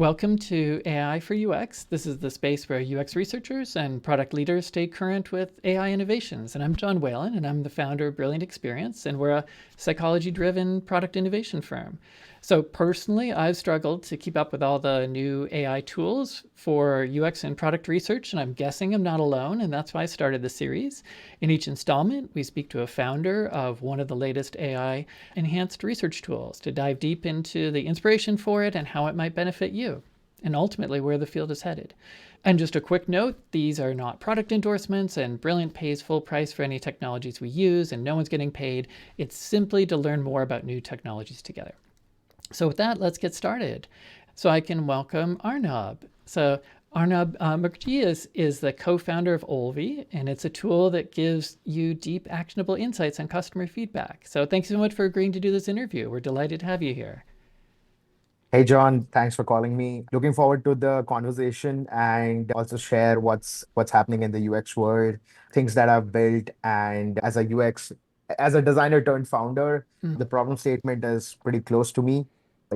Welcome to AI for UX. This is the space where UX researchers and product leaders stay current with AI innovations. And I'm John Whalen, and I'm the founder of Brilliant Experience, and we're a psychology-driven product innovation firm. So personally, I've struggled to keep up with all the new AI tools for UX and product research, and I'm guessing I'm not alone, and that's why I started the series. In each installment, we speak to a founder of one of the latest AI enhanced research tools to dive deep into the inspiration for it and how it might benefit you, and ultimately where the field is headed. And just a quick note, these are not product endorsements, and Brilliant pays full price for any technologies we use, and no one's getting paid. It's simply to learn more about new technologies together. So with that, let's get started. So I can welcome Arnob. So Arnob Mukherjee is the co-founder of Olvy, and it's a tool that gives you deep, actionable insights and customer feedback. So thanks so much for agreeing to do this interview. We're delighted to have you here. Hey John, thanks for calling me. Looking forward to the conversation and also share what's happening in the UX world, things that I've built, and as a designer turned founder, the problem statement is pretty close to me.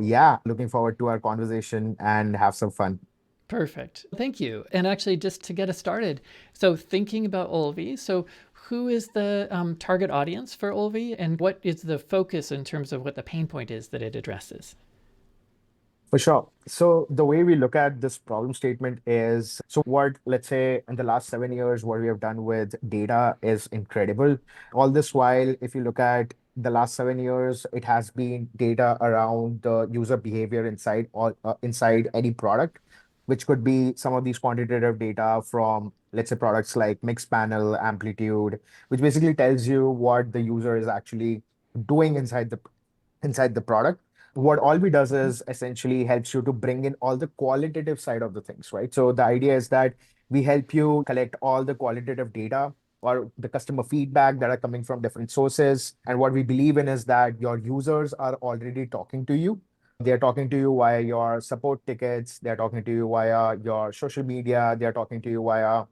Yeah, looking forward to our conversation and have some fun. Perfect. Thank you. And actually, just to get us started, so thinking about Olvy, so who is the target audience for Olvy, and what is the focus in terms of what the pain point is that it addresses? For sure. So the way we look at this problem statement is, so what, let's say in the last 7 years, what we have done with data is incredible. All this while, if you look at the last 7 years, it has been data around the user behavior inside any product, which could be some of these quantitative data from, let's say, products like mix panel, amplitude, which basically tells you what the user is actually doing inside the product. What Olby does is essentially helps you to bring in all the qualitative side of the things, right? So the idea is that we help you collect all the qualitative data or the customer feedback that are coming from different sources. And what we believe in is that your users are already talking to you. They're talking to you via your support tickets. They're talking to you via your social media. They're talking to you via,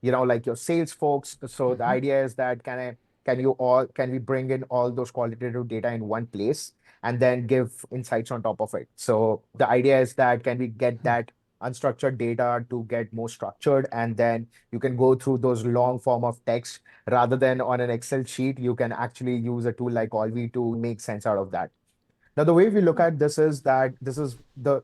like your sales folks. So the Mm-hmm. idea is that can we bring in all those qualitative data in one place and then give insights on top of it? So the idea is that can we get that unstructured data to get more structured, and then you can go through those long form of text rather than on an Excel sheet. You can actually use a tool like Olvy to make sense out of that. Now, the way we look at this is that this is the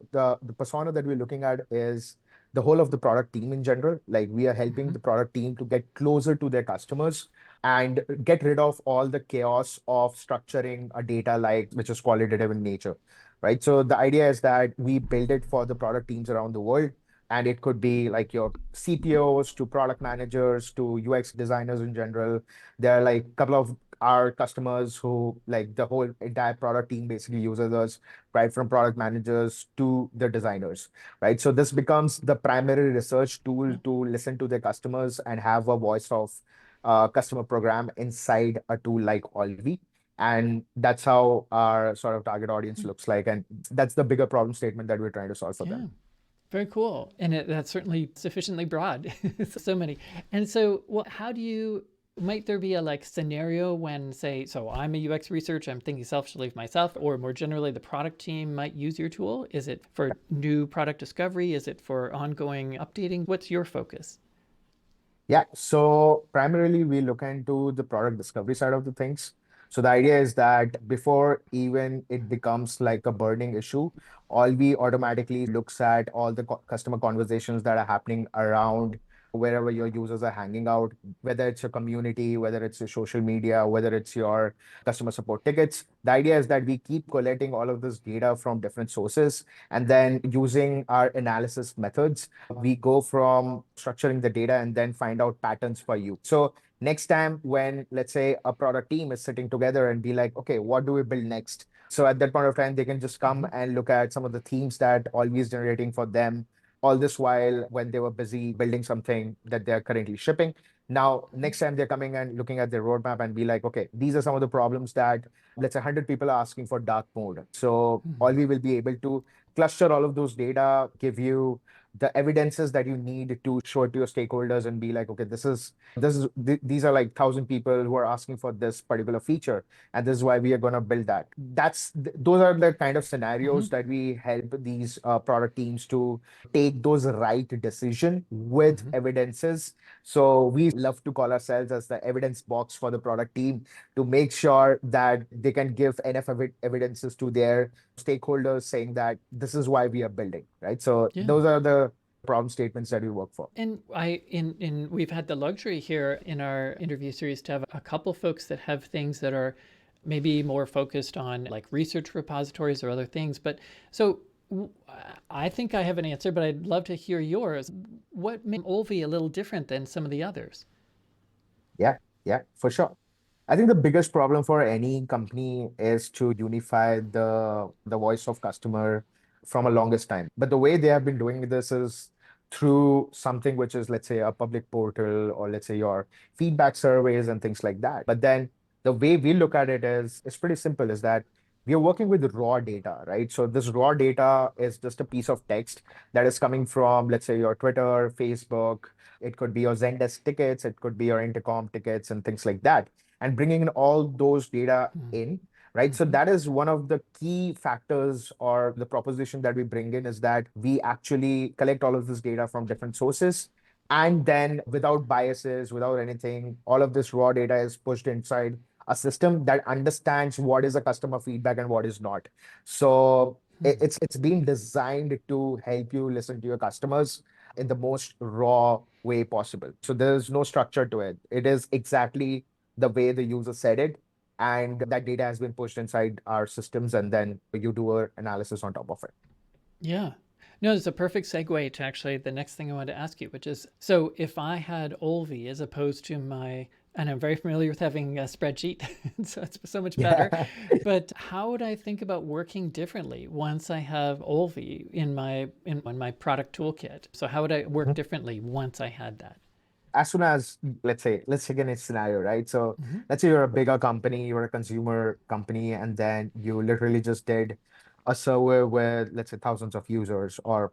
persona that we're looking at is the whole of the product team in general. Like, we are helping Mm-hmm. the product team to get closer to their customers and get rid of all the chaos of structuring a data like which is qualitative in nature, right? So the idea is that we build it for the product teams around the world. And it could be like your CPOs to product managers to UX designers in general. There are like a couple of our customers who, like, the whole entire product team basically uses us, right, from product managers to the designers, right? So this becomes the primary research tool Yeah. to listen to their customers and have a voice of customer program inside a tool like Olvy. And that's how our sort of target audience looks like. And that's the bigger problem statement that we're trying to solve for Yeah. them. Very cool. And that's certainly sufficiently broad. So many. And so, well, how do you, might there be a like scenario when, say, so I'm a UX researcher, I'm thinking selfishly of myself, or more generally, the product team might use your tool? Is it for new product discovery? Is it for ongoing updating? What's your focus? Yeah, so primarily we look into the product discovery side of the things. So the idea is that before even it becomes like a burning issue, Olvy automatically looks at all the customer conversations that are happening around wherever your users are hanging out, whether it's your community, whether it's your social media, whether it's your customer support tickets. The idea is that we keep collecting all of this data from different sources, and then using our analysis methods, we go from structuring the data and then find out patterns for you. So next time when, let's say, a product team is sitting together and be like, okay, what do we build next? So at that point of time, they can just come Mhm. and look at some of the themes that Always generating for them. All this while when they were busy building something that they're currently shipping. Now, next time they're coming and looking at their roadmap and be like, okay, these are some of the problems that, let's say, 100 people are asking for dark mode. So Mhm. Olvy will be able to cluster all of those data, give you the evidences that you need to show it to your stakeholders and be like, okay, these are like 1,000 people who are asking for this particular feature, and this is why we are going to build that. Those are the kind of Hmm. scenarios that we help these product teams to take those right decision with Hmm. evidences. So we love to call ourselves as the evidence box for the product team to make sure that they can give enough evidences to their stakeholders saying that this is why we are building, right? So Yeah. those are the problem statements that we work for. And we've had the luxury here in our interview series to have a couple folks that have things that are maybe more focused on like research repositories or other things. But so I think I have an answer, but I'd love to hear yours. What made Olvy a little different than some of the others? Yeah, yeah, for sure. I think the biggest problem for any company is to unify the voice of customer from a longest time. But the way they have been doing this is through something which is, let's say, a public portal, or let's say your feedback surveys and things like that. But then the way we look at it is it's pretty simple, is that we are working with raw data, right? So this raw data is just a piece of text that is coming from, let's say, your Twitter, Facebook. It could be your Zendesk tickets, it could be your Intercom tickets and things like that, and bringing in all those data in, right? So Mm-hmm. that is one of the key factors, or the proposition that we bring in, is that we actually collect all of this data from different sources. And then without biases, without anything, all of this raw data is pushed inside a system that understands what is a customer feedback and what is not. So it's been designed to help you listen to your customers in the most raw way possible. So there's no structure to it. It is exactly the way the user said it. And that data has been pushed inside our systems, and then you do an analysis on top of it. Yeah. No, it's a perfect segue to actually the next thing I wanted to ask you, which is so if I had Olvy as opposed to my, and I'm very familiar with having a spreadsheet, so it's so much better. Yeah. But how would I think about working differently once I have Olvy in my product toolkit? So how would I work differently once I had that? As soon as, let's take a scenario, right? So Hmm. let's say you're a bigger company, you're a consumer company, and then you literally just did a survey with, let's say, thousands of users, or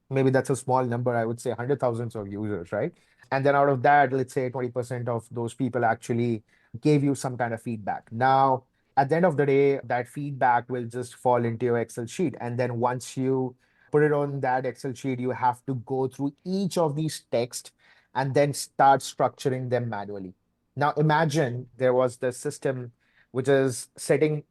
maybe that's a small number, I would say 100,000 of users, right? And then out of that, let's say 20% of those people actually gave you some kind of feedback. Now, at the end of the day, that feedback will just fall into your Excel sheet. And then once you put it on that Excel sheet, you have to go through each of these texts and then start structuring them manually. Now, imagine there was the system which is sitting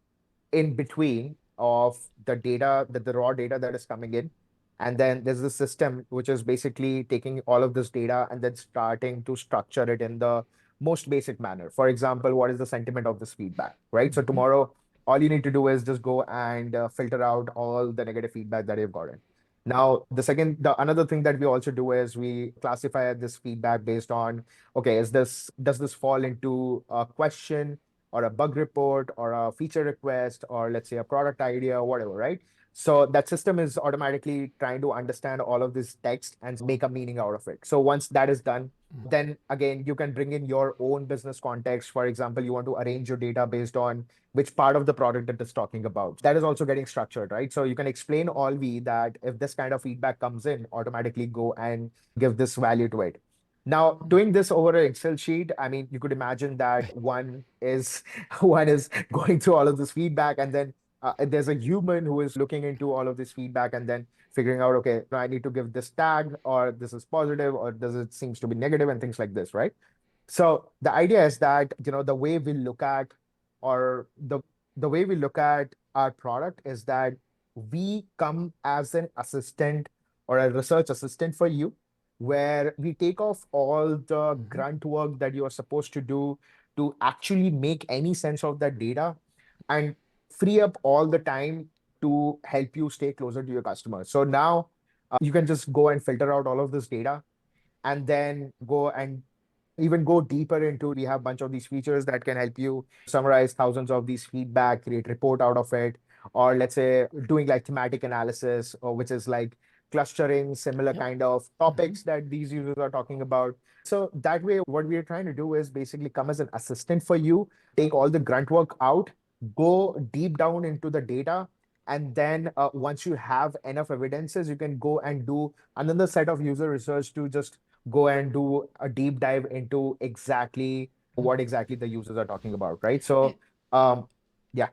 in between of the data, the raw data that is coming in. And then there's the system which is basically taking all of this data and then starting to structure it in the most basic manner. For example, what is the sentiment of this feedback, right? So Hmm. tomorrow, all you need to do is just go and filter out all the negative feedback that you've gotten. Now, the another thing that we also do is we classify this feedback based on, okay, does this fall into a question or a bug report or a feature request, or let's say a product idea or whatever, right? So that system is automatically trying to understand all of this text and make a meaning out of it. So once that is done, then again, you can bring in your own business context. For example, you want to arrange your data based on which part of the product it is talking about. That is also getting structured, right? So you can explain Olvy that if this kind of feedback comes in, automatically go and give this value to it. Now, doing this over an Excel sheet, I mean, you could imagine that one is one is going through all of this feedback, and then there's a human who is looking into all of this feedback and then figuring out, okay, I need to give this tag, or this is positive, or does it seems to be negative, and things like this, right? So the idea is that, the way we look at, or the way we look at our product is that we come as an assistant or a research assistant for you, where we take off all the Hmm. grunt work that you are supposed to do to actually make any sense of that data, and free up all the time to help you stay closer to your customers. So now you can just go and filter out all of this data, and then go and even go deeper into, we have a bunch of these features that can help you summarize thousands of these feedback, create report out of it, or let's say doing like thematic analysis, or which is like clustering similar Yep. kind of Hmm. topics that these users are talking about. So that way, what we are trying to do is basically come as an assistant for you, take all the grunt work out, go deep down into the data, And then once you have enough evidences, you can go and do another set of user research to just go and do a deep dive into exactly what exactly the users are talking about, right? Eh, So, yeah.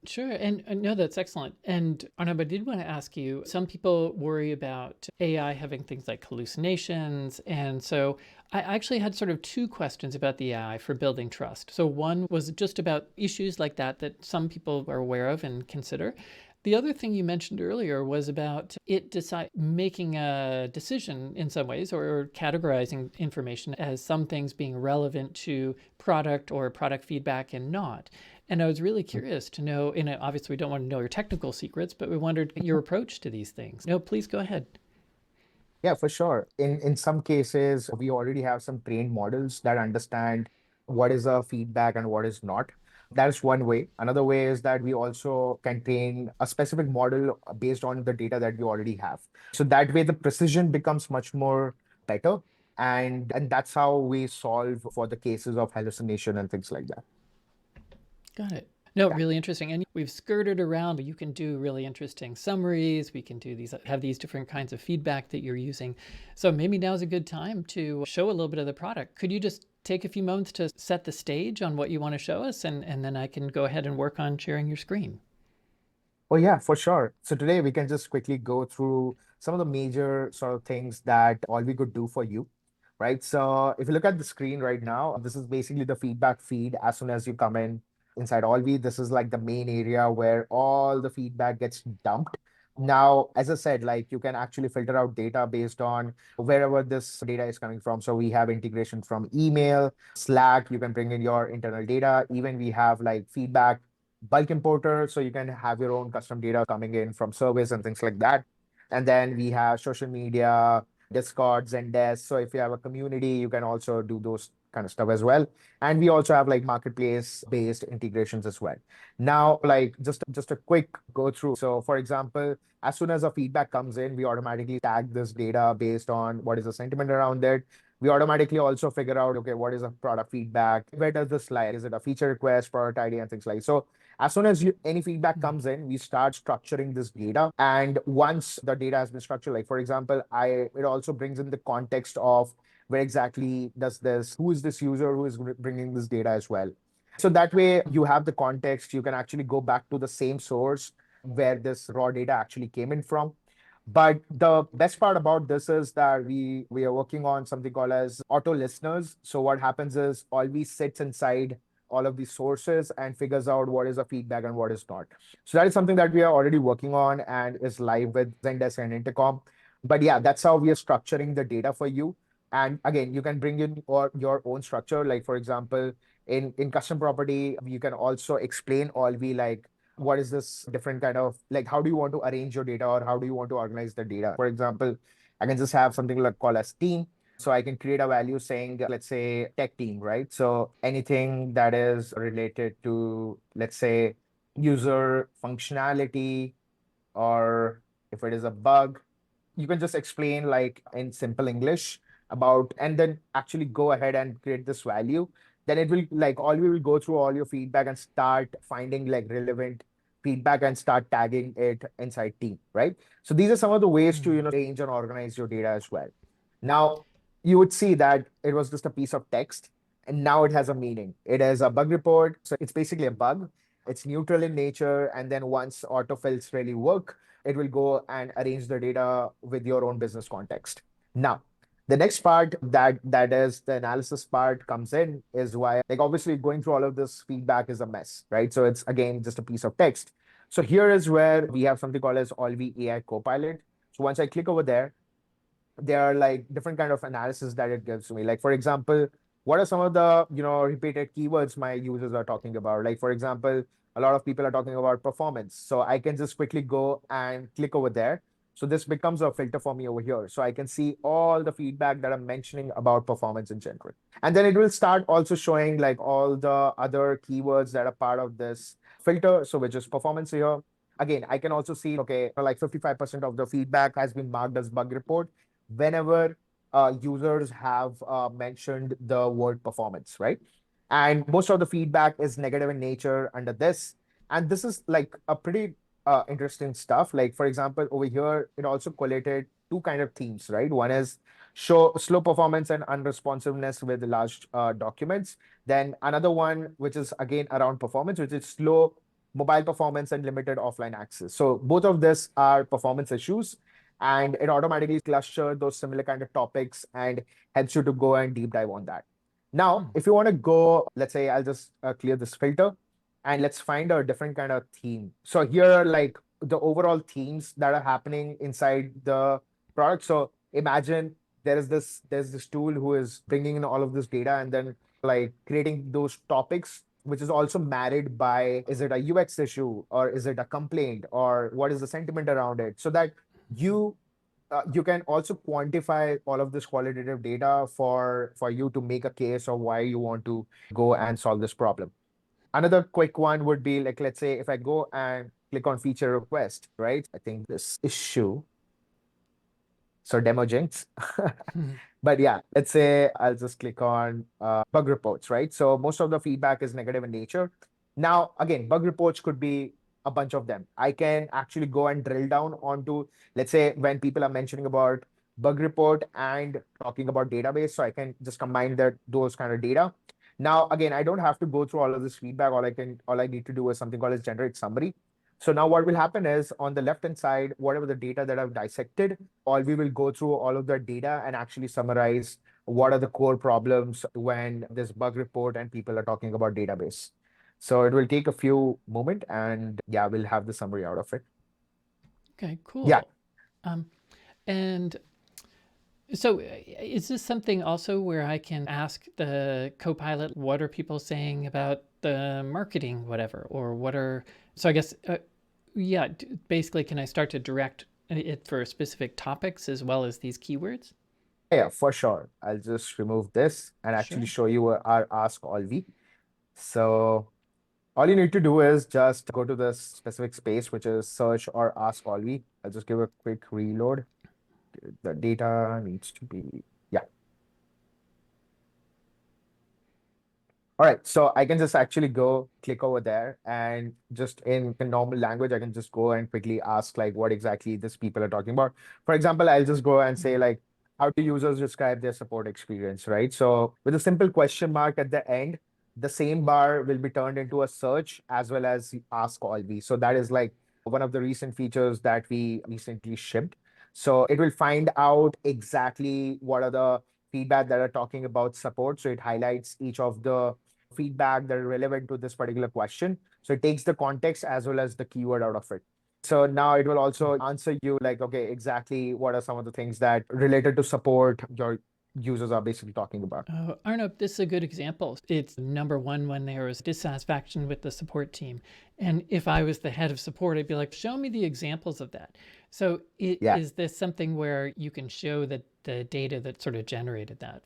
Sure, and no, that's excellent. And Arnob, I did want to ask you, some people worry about AI having things like hallucinations. And so I actually had sort of two questions about the AI for building trust. So one was just about issues like that some people are aware of and consider. The other thing you mentioned earlier was about it making a decision in some ways, or categorizing information as some things being relevant to product or product feedback and not. And I was really curious to know, and obviously we don't want to know your technical secrets, but we wondered your approach to these things. No, please go ahead. Yeah, for sure. In some cases, we already have some trained models that understand what is a feedback and what is not. That is one way. Another way is that we also can train a specific model based on the data that we already have. So that way the precision becomes much more better. And that's how we solve for the cases of hallucination and things like that. Got it. No, Yeah. really interesting. And we've skirted around. You can do really interesting summaries. We can have these different kinds of feedback that you're using. So maybe now's a good time to show a little bit of the product. Could you just take a few moments to set the stage on what you want to show us? And then I can go ahead and work on sharing your screen. Oh, yeah, for sure. So today we can just quickly go through some of the major sort of things that all we could do for you, right? So if you look at the screen right now, this is basically the feedback feed as soon as you come in inside Olvy. This is like the main area where all the feedback gets dumped. Now, as I said, like you can actually filter out data based on wherever this data is coming from. So we have integration from email, Slack, you can bring in your internal data. Even we have like feedback bulk importer, so you can have your own custom data coming in from service and things like that. And then we have social media, Discord, Zendesk. So if you have a community, you can also do those kind of stuff as well. And we also have like marketplace based integrations as well. Now, like just a quick go through. So for example, as soon as a feedback comes in, we automatically tag this data based on what is the sentiment around it. We automatically also figure out, okay, what is a product feedback? Where does this lie? Is it a feature request, product ID, and things like so? As soon as any feedback Mm. comes in, we start structuring this data. And once the data has been structured, like for example, it also brings in the context of where exactly does this, who is this user who is bringing this data as well. So that way you have the context, you can actually go back to the same source where this raw data actually came in from. But the best part about this is that we are working on something called as auto listeners. So what happens is Always sits inside all of these sources and figures out what is a feedback and what is not. So that is something that we are already working on and is live with Zendesk and Intercom. But yeah, that's how we are structuring the data for you. And again, you can bring in your own structure. Like for example, in custom property, you can also explain Alvi like what is this different kind of like how do you want to arrange your data or how do you want to organize the data. For example, I can just have something like call as team, so I can create a value saying let's say tech team, right? So anything that is related to, let's say, user functionality, or if it is a bug, you can just explain like in simple English about, and then actually go ahead and create this value. Then it will like all we will go through all your feedback and start finding like relevant feedback and start tagging it inside team, right? So these are some of the ways to, Mm. arrange and organize your data as well. Now, you would see that it was just a piece of text and now it has a meaning. It is a bug report. So it's basically a bug. It's neutral in nature. And then once autofills really work, it will go and arrange the data with your own business context. Now, the next part that is the analysis part comes in is why like obviously going through all of this feedback is a mess, right? So it's again just a piece of text. So here is where we have something called as Olvy AI Copilot. So once I click over there are like different kind of analysis that it gives to me. Like for example, what are some of the repeated keywords my users are talking about? Like for example, a lot of people are talking about performance. So I can just quickly go and click over there. So this becomes a filter for me over here. So I can see all the feedback that I'm mentioning about performance in general. And then it will start also showing like all the other keywords that are part of this filter. So which is performance here. Again, I can also see, okay, like 55% of the feedback has been marked as bug report whenever users have mentioned the word performance, right? And most of the feedback is negative in nature under this. And this is like a pretty interesting stuff. Like, for example, over here, it also collated two kind of themes, right? One is show slow performance and unresponsiveness with large documents. Then another one, which is again around performance, which is slow mobile performance and limited offline access. So both of this are performance issues, and it automatically clusters those similar kind of topics and helps you to go and deep dive on that. Now, Hmm. if you want to go, let's say I'll just clear this filter and let's find a different kind of theme. So here are like the overall themes that are happening inside the product. So imagine there's this tool who is bringing in all of this data and then like creating those topics, which is also married by, is it a UX issue or is it a complaint or what is the sentiment around it, so that you you can also quantify all of this qualitative data for you to make a case of why you want to go and solve this problem. Another quick one would be like, let's say if I go and click on feature request, right? I think this issue, so demo jinx. But yeah, let's say I'll just click on bug reports, right? So most of the feedback is negative in nature. Now, again, bug reports could be a bunch of them. I can actually go and drill down onto, let's say, when people are mentioning about bug report and talking about database. So I can just combine those kind of data. Now, again, I don't have to go through all of this feedback. All I need to do is something called as generate summary. So now what will happen is on the left-hand side, whatever the data that I've dissected, all we will go through all of the data and actually summarize what are the core problems when this bug report and people are talking about database. So it will take a few moment and yeah, we'll have the summary out of it. Okay, Yeah. cool. Um, and so, is this something also where I can ask the Copilot, what are people saying about the marketing, whatever, or what are, so I guess, yeah, basically, can I start to direct it for specific topics as well as these keywords? Yeah, for sure. I'll just remove this and actually Sure. show you our Ask Olvy. So all you need to do is just go to this specific space, which is search or ask Olvy. I'll just give a quick reload. The data needs to be, yeah. All right, so I can just actually go click over there and just in normal language, I can just go and quickly ask like what exactly these people are talking about. For example, I'll just go and say like, how do users describe their support experience, right? So with a simple question mark at the end, the same bar will be turned into a search as well as ask Olvy. So that is like one of the recent features that we recently shipped. So it will find out exactly what are the feedback that are talking about support. So it highlights each of the feedback that are relevant to this particular question. So it takes the context as well as the keyword out of it. So now it will also answer you like, okay, exactly what are some of the things that related to support your users are basically talking about. Arnob, this is a good example. It's number one when there was dissatisfaction with the support team. And if I was the head of support, I'd be like, show me the examples of that. So Yeah. is this something where you can show that the data that sort of generated that?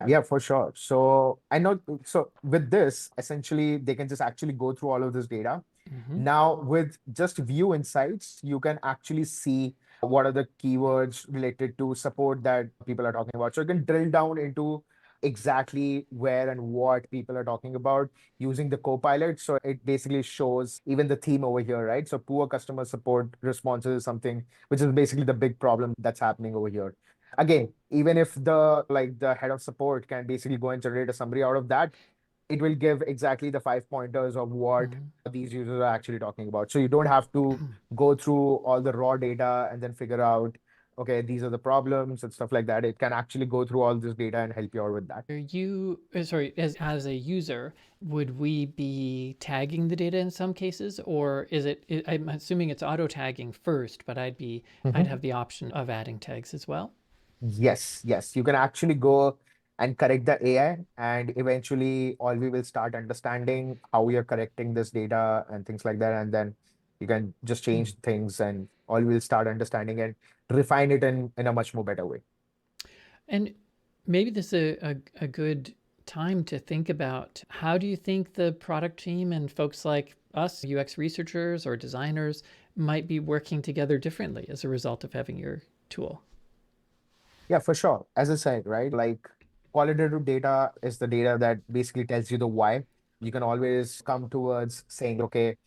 Yeah, for sure. So I know, so with this, essentially, they can just actually go through all of this data. Hmm. Now, with just view insights, you can actually see what are the keywords related to support that people are talking about. So you can drill down into exactly where and what people are talking about using the Copilot. So it basically shows even the theme over here, right? So poor customer support responses is something which is basically the big problem that's happening over here. Again, even if the head of support can basically go and generate a summary out of that, it will give exactly the 5 pointers of what Hmm. these users are actually talking about. So you don't have to go through all the raw data and then figure out, okay, these are the problems and stuff like that. It can actually go through all this data and help you out with that. Are you, sorry, as a user, would we be tagging the data in some cases, or is it, I'm assuming it's auto tagging first, but I'd Mhm. have the option of adding tags as well. Yes, yes. You can actually go and correct the AI, and eventually all we will start understanding how we are correcting this data and things like that. And then you can just change things and all will start understanding and refine it in a much more better way. And maybe this is a good time to think about how do you think the product team and folks like us, UX researchers or designers, might be working together differently as a result of having your tool? Yeah, for sure. As I said, right? Like qualitative data is the data that basically tells you the why. You can always come towards saying, okay,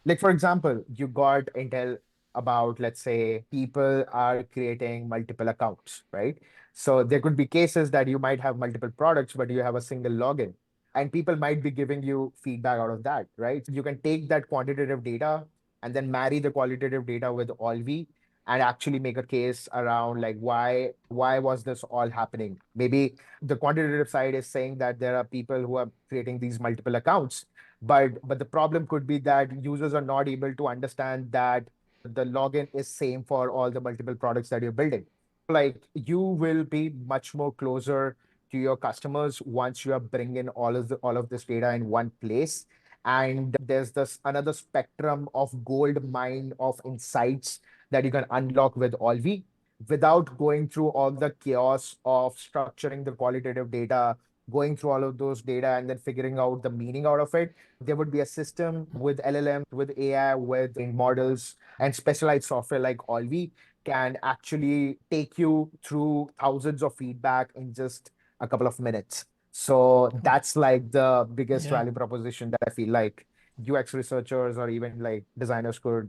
Like, for example, you got intel about, let's say, people are creating multiple accounts, right? So there could be cases that you might have multiple products, but you have a single login. And people might be giving you feedback out of that, right? You can take that quantitative data and then marry the qualitative data with Olvy and actually make a case around like why was this all happening? Maybe the quantitative side is saying that there are people who are creating these multiple accounts, but the problem could be that users are not able to understand that the login is same for all the multiple products that you're building. Like you will be much more closer to your customers once you are bringing all of this data in one place. And there's this another spectrum of gold mine of insights that you can unlock with Olvy without going through all the chaos of structuring the qualitative data, going through all of those data and then figuring out the meaning out of it. There would be a system with LLM, with AI, with models and specialized software like Olvy can actually take you through thousands of feedback in just a couple of minutes. So Cool. that's like the biggest Yeah. value proposition that I feel like UX researchers or even like designers could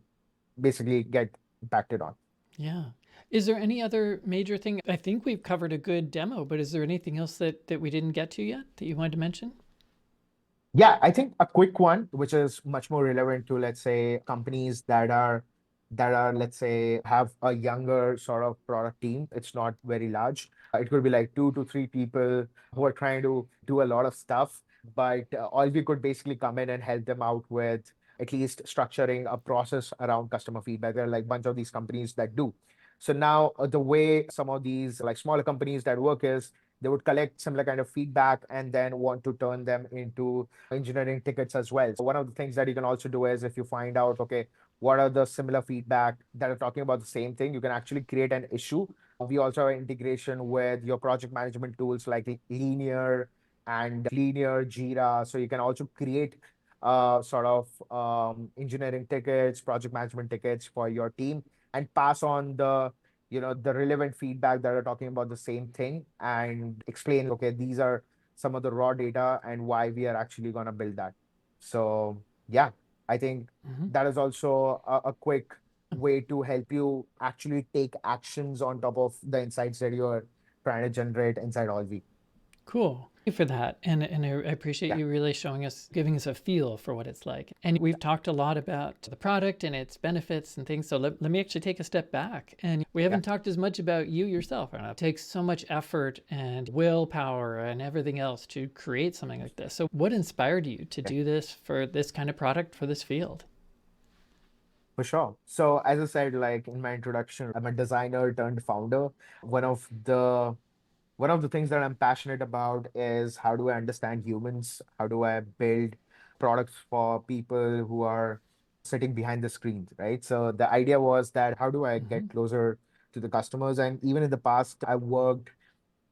basically get impacted on. Yeah. Is there any other major thing? I think we've covered a good demo, but is there anything else that we didn't get to yet that you wanted to mention? Yeah, I think a quick one, which is much more relevant to, let's say, companies that are, let's say, have a younger sort of product team. It's not very large. It could be like 2 to 3 people who are trying to do a lot of stuff, but all we could basically come in and help them out with at least structuring a process around customer feedback. There are like a bunch of these companies that do. So now the way some of these like smaller companies that work is they would collect similar kind of feedback and then want to turn them into engineering tickets as well. So one of the things that you can also do is if you find out, okay, what are the similar feedback that are talking about the same thing, you can actually create an issue. We also have integration with your project management tools like Linear, Jira. So you can also create sort of engineering tickets, project management tickets for your team and pass on the relevant feedback that are talking about the same thing and explain, okay, these are some of the raw data and why we are actually going to build that. So yeah, I think Hmm. that is also a quick way to help you actually take actions on top of the insights that you're trying to generate inside Olvy. Cool. Thank you for that. And I appreciate Yeah, you really showing us, giving us a feel for what it's like. And we've talked a lot about the product and its benefits and things. So let me actually take a step back. And we yeah. haven't talked as much about you yourself, Arnav. It takes so much effort and willpower and everything else to create something like this. So what inspired you to Yeah. do this for this kind of product for this field? For sure. So as I said, like in my introduction, I'm a designer turned founder. One of the one of the things that I'm passionate about is how do I understand humans? How do I build products for people who are sitting behind the screens, right? So the idea was that how do I Hmm. get closer to the customers? And even in the past, I worked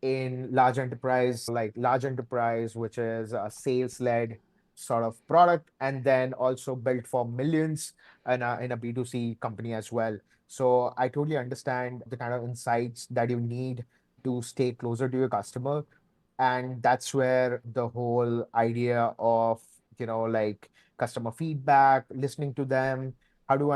in large enterprise, like large enterprise, which is a sales-led sort of product, and then also built for millions in a B2C company as well. So I totally understand the kind of insights that you need to stay closer to your customer. And that's where the whole idea of, like customer feedback, listening to them, how do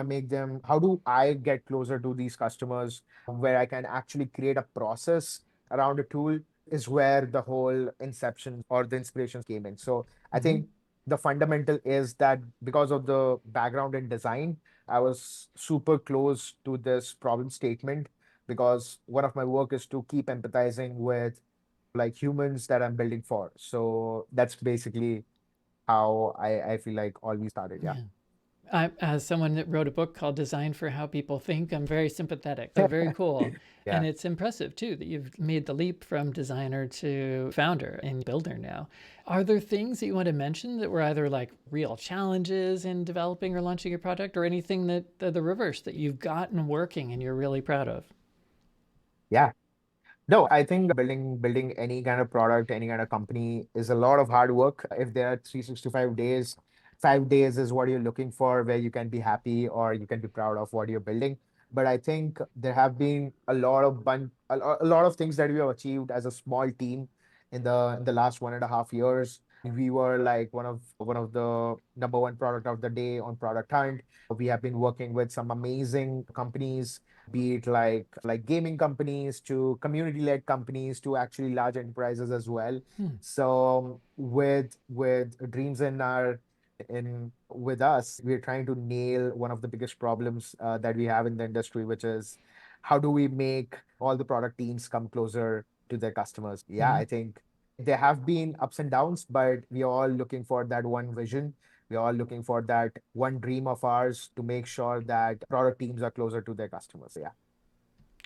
I get closer to these customers where I can actually create a process around a tool is where the whole inception or the inspirations came in. So I Hmm. think the fundamental is that because of the background in design, I was super close to this problem statement because one of my work is to keep empathizing with like humans that I'm building for. So that's basically how I feel like all we started. Yeah. Yeah. As someone that wrote a book called Design for How People Think, I'm very sympathetic. So very cool. And Yeah. it's impressive too that you've made the leap from designer to founder and builder now. Are there things that you want to mention that were either like real challenges in developing or launching your product or anything that the reverse that you've gotten working and you're really proud of? Yeah. No, I think building any kind of product, any kind of company is a lot of hard work. If there are 365 days, 5 days is what you're looking for, where you can be happy or you can be proud of what you're building. But I think there have been a lot of things that we have achieved as a small team in the last 1.5 years. We were like one of the number one product of the day on Product Hunt. We have been working with some amazing companies, be it like gaming companies to community-led companies to actually large enterprises as well. Hmm. So with dreams in with us, we're trying to nail one of the biggest problems that we have in the industry, which is how do we make all the product teams come closer to their customers? Yeah, Hmm. I think there have been ups and downs, but we are all looking for that one vision. We are all looking for that one dream of ours to make sure that product teams are closer to their customers. Yeah.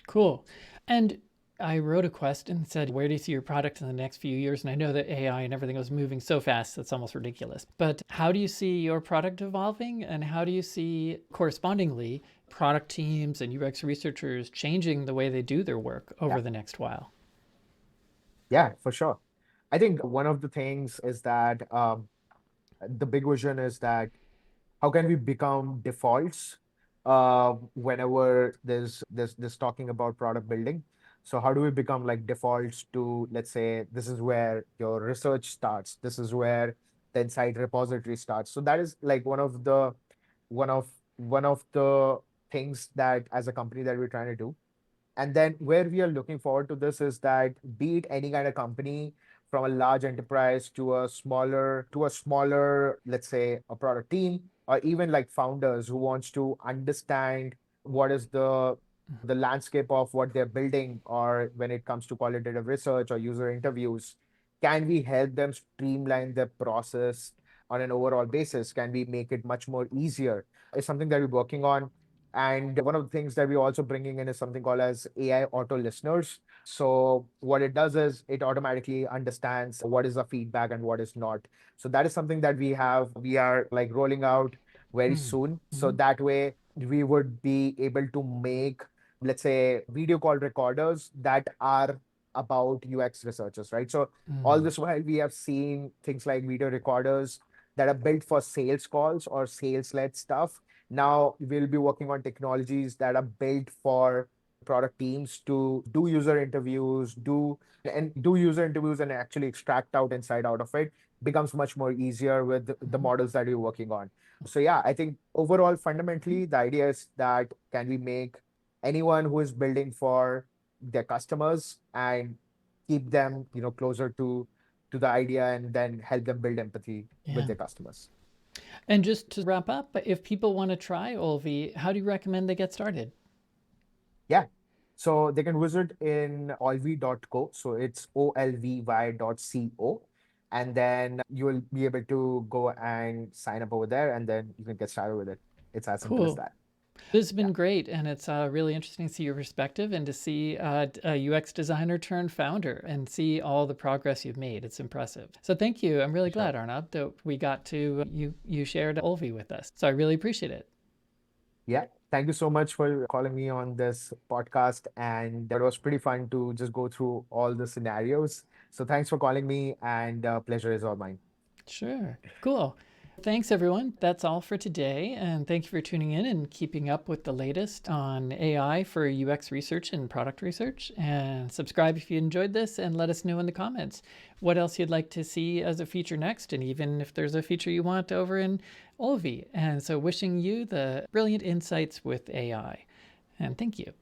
Cool. And I wrote a question and said, where do you see your product in the next few years? And I know that AI and everything was moving so fast, it's almost ridiculous. But how do you see your product evolving? And how do you see correspondingly product teams and UX researchers changing the way they do their work over Yeah. the next while? Yeah, for sure. I think one of the things is that the big vision is that how can we become defaults whenever there's talking about product building. So how do we become like defaults to, let's say, this is where your research starts, this is where the inside repository starts. So that is like one of the things that as a company that we're trying to do. And then where we are looking forward to this is that be it any kind of company, from a large enterprise to a smaller, let's say a product team, or even like founders who wants to understand what is the landscape of what they're building, or when it comes to qualitative research or user interviews, can we help them streamline their process on an overall basis? Can we make it much more easier? It's something that we're working on. And one of the things that we're also bringing in is something called as AI auto listeners. So what it does is it automatically understands what is the feedback and what is not. So that is something that we are like rolling out very Hmm. soon. So Hmm. that way we would be able to make, let's say, video call recorders that are about UX researchers, right? So all Hmm. this while we have seen things like video recorders that are built for sales calls or sales-led stuff. Now we'll be working on technologies that are built for product teams to do user interviews and actually extract out insight out of it. Becomes much more easier with the Hmm. models that we're working on. So yeah, I think overall, fundamentally, the idea is that can we make anyone who is building for their customers and keep them, closer to the idea, and then help them build empathy with Yeah. their customers. And just to wrap up, if people want to try Olvy, how do you recommend they get started? Yeah. So they can visit in olvy.co. So it's olvy.co. And then you will be able to go and sign up over there, and then you can get started with it. It's as simple as Cool. that. This has Yeah. been great, and it's really interesting to see your perspective and to see a UX designer turned founder and see all the progress you've made. It's impressive. So thank you. I'm really Sure. glad, Arnob, that we got to you shared Olvy with us. So I really appreciate it. Yeah. Thank you so much for calling me on this podcast. And it was pretty fun to just go through all the scenarios. So thanks for calling me, and pleasure is all mine. Sure. Cool. Thanks, everyone. That's all for today. And thank you for tuning in and keeping up with the latest on AI for UX research and product research. And subscribe if you enjoyed this, and let us know in the comments what else you'd like to see as a feature next, and even if there's a feature you want over in Olvy. And so, wishing you the brilliant insights with AI. And thank you.